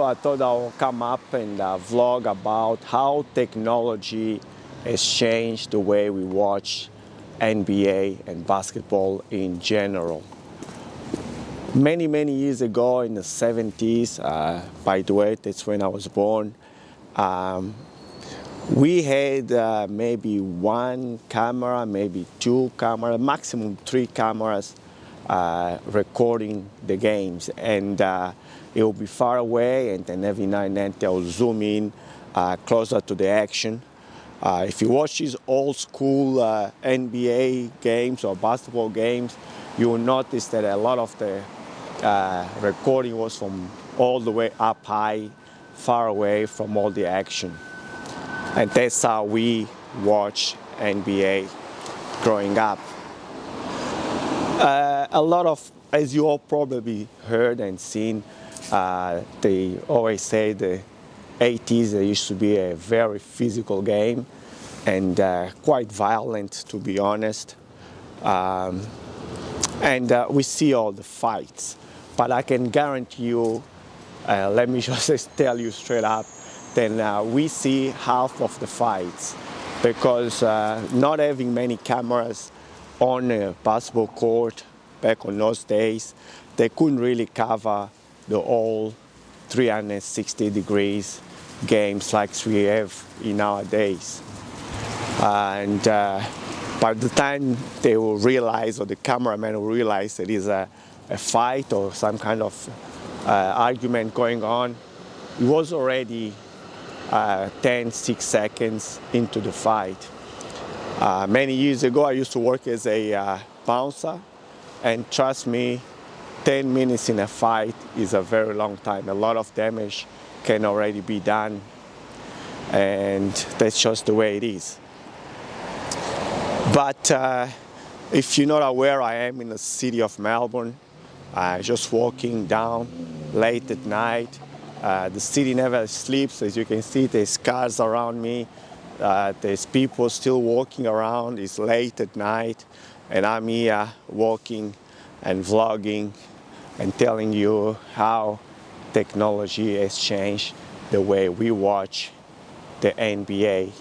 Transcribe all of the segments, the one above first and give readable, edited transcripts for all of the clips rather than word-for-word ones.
I thought I'll come up and vlog about how technology has changed the way we watch NBA and basketball in general. Many years ago in the 70s, by the way, that's when I was born, we had maybe one camera, maybe two cameras, maximum three cameras recording the games. And it will be far away, and then every now and then they'll zoom in closer to the action. If you watch these old school NBA games or basketball games, you will notice that a lot of the recording was from all the way up high, far away from all the action. And that's how we watch NBA growing up. A lot of, as you all probably heard and seen, they always say the 80s there used to be a very physical game and quite violent, to be honest. And we see all the fights. But I can guarantee you, let me just tell you straight up, then we see half of the fights because not having many cameras on a basketball court back on those days, they couldn't really cover the whole 360 degrees games like we have in nowadays. And by the time they will realize, or the cameraman will realize that it's a fight or some kind of argument going on, it was already 6 seconds into the fight. Many years ago, I used to work as a bouncer, and trust me, 10 minutes in a fight is a very long time. A lot of damage can already be done, and that's just the way it is. But if you're not aware, I am in the city of Melbourne, just walking down late at night. The city never sleeps. As you can see, there's cars around me. There's people still walking around. It's late at night, and I'm here walking and vlogging and telling you how technology has changed the way we watch the NBA.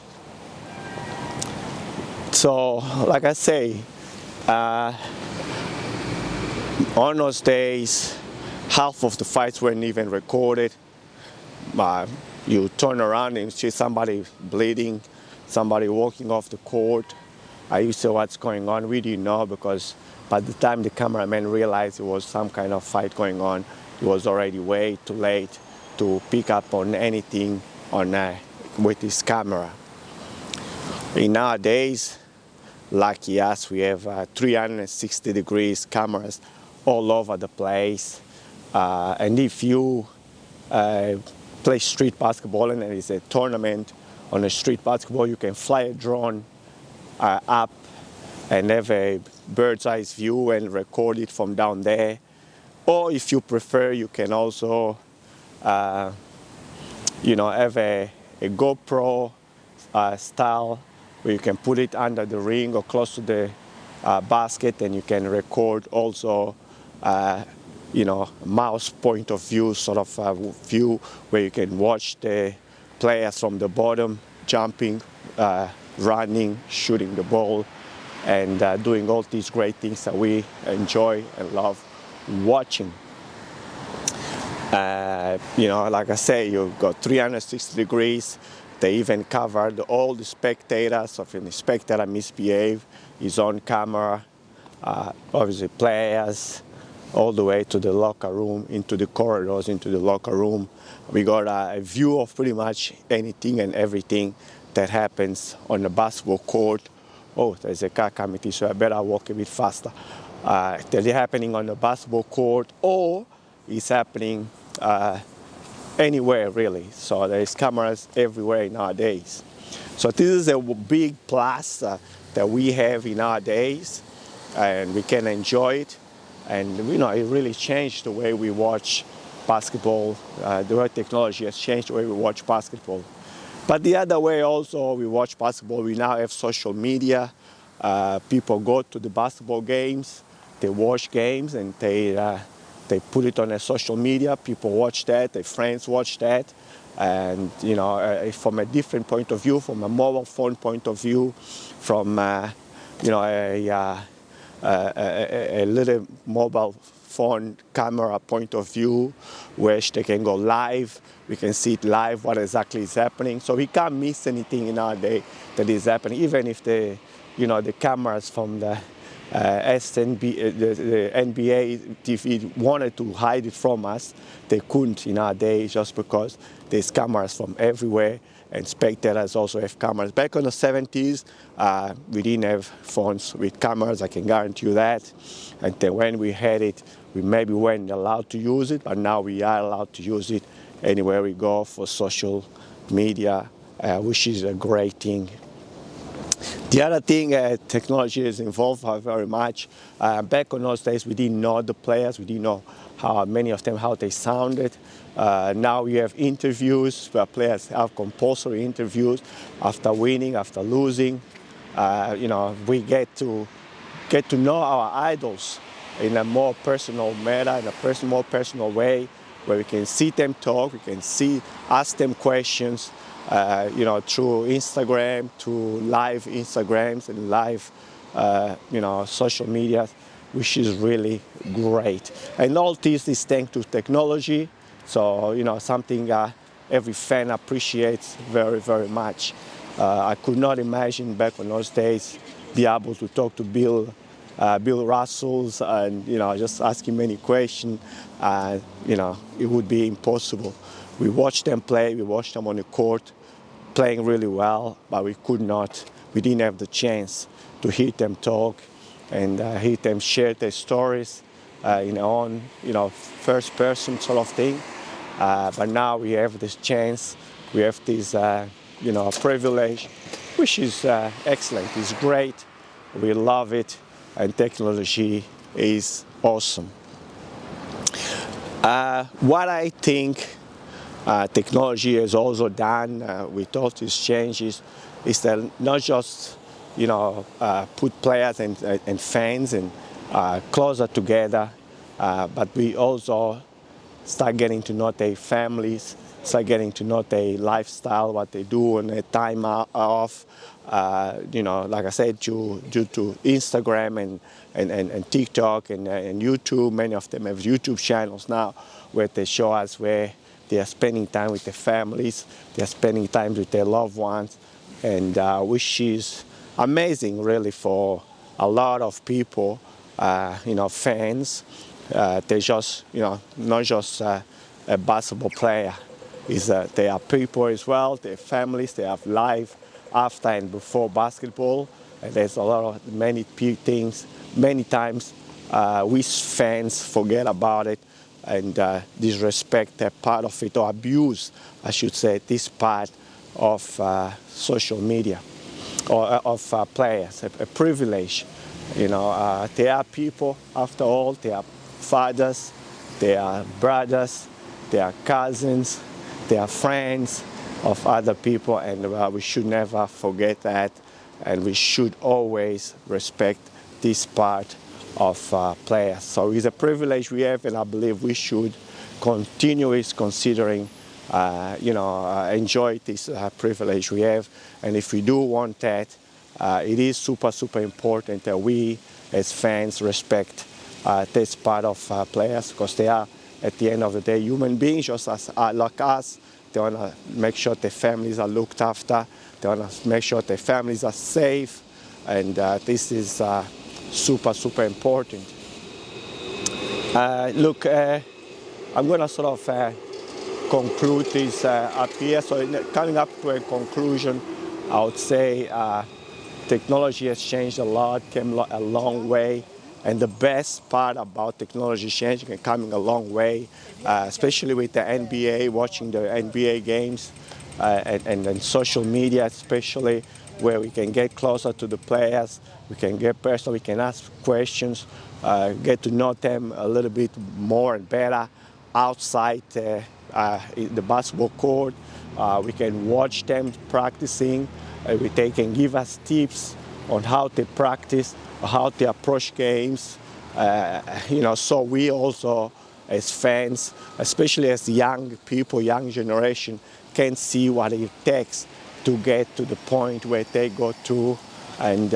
So, like I say, on those days, half of the fights weren't even recorded. You turn around and see somebody bleeding, somebody walking off the court. You say, what's going on? We didn't know, because by the time the cameraman realized there was some kind of fight going on, it was already way too late to pick up on anything with his camera. In nowadays, lucky us, we have 360 degrees cameras all over the place. And if you play street basketball and there is a tournament on a street basketball, you can fly a drone up and have a bird's eye view and record it from down there. Or if you prefer, you can also have a GoPro style where you can put it under the ring or close to the basket, and you can record also mouse point of view, sort of view where you can watch the players from the bottom jumping, running, shooting the ball, and doing all these great things that we enjoy and love watching. Like I say, you've got 360 degrees. They even covered all the spectators. So if any spectator misbehave, is on camera. Obviously players, all the way to the locker room, into the corridors, into the locker room. We got a view of pretty much anything and everything that happens on the basketball court. Oh, there's a car coming, so I better walk a bit faster. That's happening on the basketball court, or it's happening anywhere really. So there's cameras everywhere nowadays. So this is a big plus that we have in our days, and we can enjoy it. And it really changed the way we watch basketball. The way technology has changed the way we watch basketball. But the other way also we watch basketball, we now have social media. People go to the basketball games, they watch games, and they They put it on their social media. People watch that. Their friends watch that. And from a different point of view, from a mobile phone point of view, from a little mobile phone camera point of view, where they can go live. We can see it live, what exactly is happening. So we can't miss anything in our day that is happening, even if the cameras from the the NBA TV wanted to hide it from us. They couldn't in our day, just because there's cameras from everywhere, and spectators also have cameras. Back in the 70s, we didn't have phones with cameras, I can guarantee you that. And then when we had it, we maybe weren't allowed to use it, but now we are allowed to use it anywhere we go for social media, which is a great thing. The other thing, technology is involved very much. Back in those days, we didn't know the players. We didn't know how many of them, how they sounded. Now we have interviews where players have compulsory interviews after winning, after losing. We get to know our idols in a more personal manner, in a more personal way, where we can see them talk, we can ask them questions. Through Instagram, through live Instagrams and live, social media, which is really great. And all this is thanks to technology. So, something every fan appreciates very, very much. I could not imagine back in those days be able to talk to Bill Russell and, just ask him any question. It would be impossible. We watched them play, we watched them on the court playing really well, but we didn't have the chance to hear them talk and hear them share their stories in their own, first person sort of thing. But now we have this chance, we have this, privilege, which is excellent, it's great, we love it, and technology is awesome. What I think technology has also done with all these changes is that not just put players and fans and closer together, but we also start getting to know their families, start getting to know their lifestyle, what they do on their time off. Like I said, due to Instagram and TikTok and YouTube, many of them have YouTube channels now where they show us where they are spending time with their families, they are spending time with their loved ones, and which is amazing really for a lot of people, fans. They're just, not just a basketball player. They are people as well, they're families, they have life after and before basketball. And there's many things, many times we fans forget about it and disrespect that part of it, or abuse, I should say, this part of social media or of players, a privilege. They are people, after all, they are fathers, they are brothers, they are cousins, they are friends of other people, and we should never forget that, and we should always respect this part of players. So it's a privilege we have, and I believe we should continue considering, enjoy this privilege we have. And if we do want that, it is super, super important that we as fans respect this part of players, because they are, at the end of the day, human beings just like us. They want to make sure their families are looked after. They want to make sure their families are safe. And this is super, super important. Look, I'm going to sort of conclude this up here. So coming up to a conclusion, I would say technology has changed a lot, came a long way. And the best part about technology changing and coming a long way, especially with the NBA, watching the NBA games and social media especially, where we can get closer to the players, we can get personal, we can ask questions, get to know them a little bit more and better outside the basketball court. We can watch them practicing, they can give us tips on how they practice, how they approach games, so we also as fans, especially as young people, young generation, can see what it takes to get to the point where they go to and,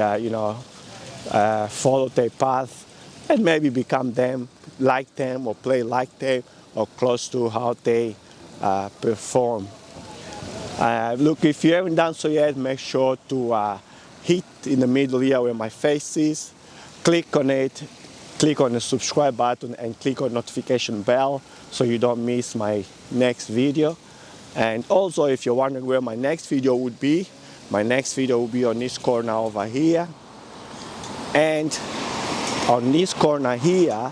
follow their path and maybe become them, like them, or play like them, or close to how they perform. Look, if you haven't done so yet, make sure to hit in the middle here where my face is, click on it, click on the subscribe button and click on notification bell so you don't miss my next video. And also, if you're wondering where my next video would be, my next video will be on this corner over here. And on this corner here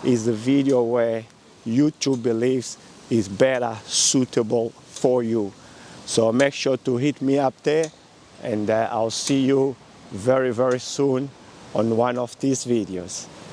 is the video where YouTube believes is better suitable for you. So make sure to hit me up there, and I'll see you very, very soon on one of these videos.